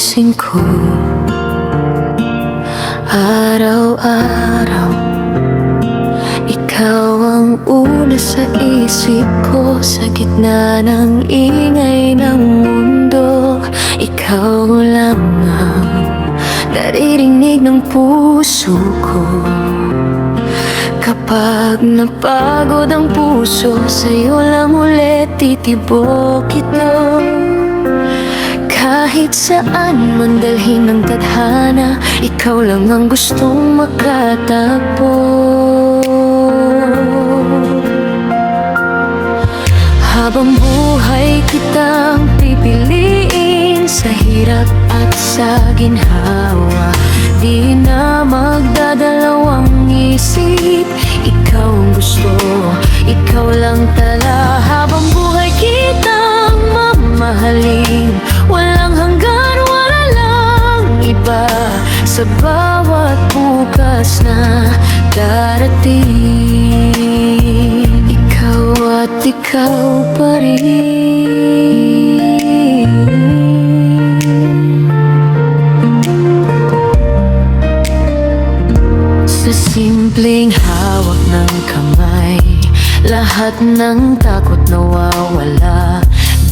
gising ko, araw-araw ikaw ang una sa isip ko. Sa gitna ng ingay ng mundo, ikaw lang ang naririnig ng puso ko. Kapag napagod ang puso, sa'yo lang ulit titibok ito. Kahit saan man dalhin ng tadhana, ikaw lang ang gustong makatagpo. Habang buhay kitang pipiliin, sa hirap at sa ginhawa, di na magdadalawang isip. Ikaw ang gusto, ikaw lang tala. Habang buhay kitang mamahalin, walang hanggan, wala lang iba. Sa bawat bukas na darating, ikaw at ikaw pa rin. Sa simpleng hawak ng kamay, lahat ng takot nawawala.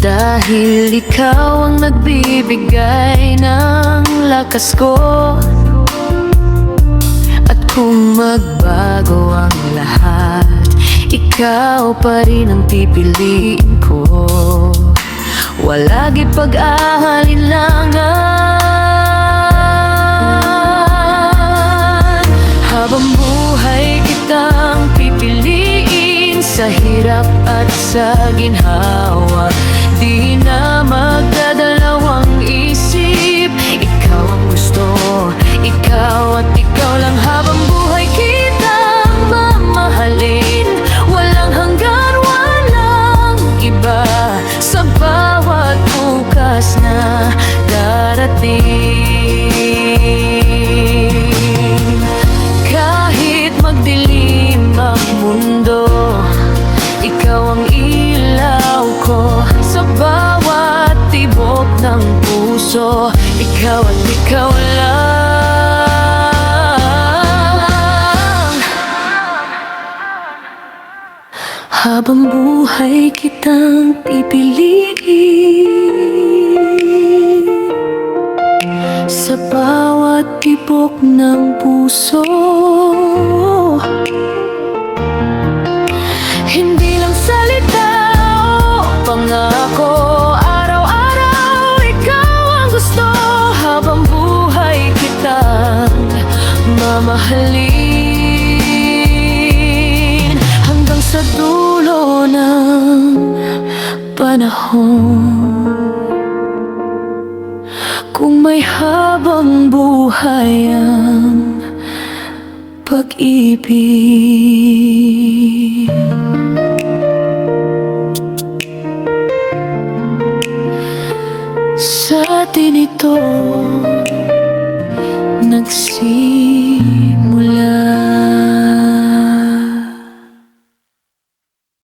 Dahil ikaw ang nagbibigay ng lakas ko. At kung magbago ang lahat, ikaw pa rin ang pipiliin ko. Walang ipag-aalilangan. Habang buhay kitang pipiliin, sa hirap at sa ginhawa, di na magdadalawang isip. Ikaw ang gusto, ikaw at ikaw lang. Habang buhay kitang mamahalin, walang hanggan, walang iba. Sa bawat bukas na darating, kahit magdilim ang mundo, ikaw ang ilaw ko. Sa bawat tibok ng puso, ikaw at ikaw lang. Habang buhay kitang pipiliin, sa bawat tibok ng puso. Hindi lang salita o pangako, araw-araw ikaw ang gusto. Habang buhay kitang mamahalin, hanggang sa dulo ng panahon. Kung may habang buhay ang pag-ibig, sa atin ito nagsisimula.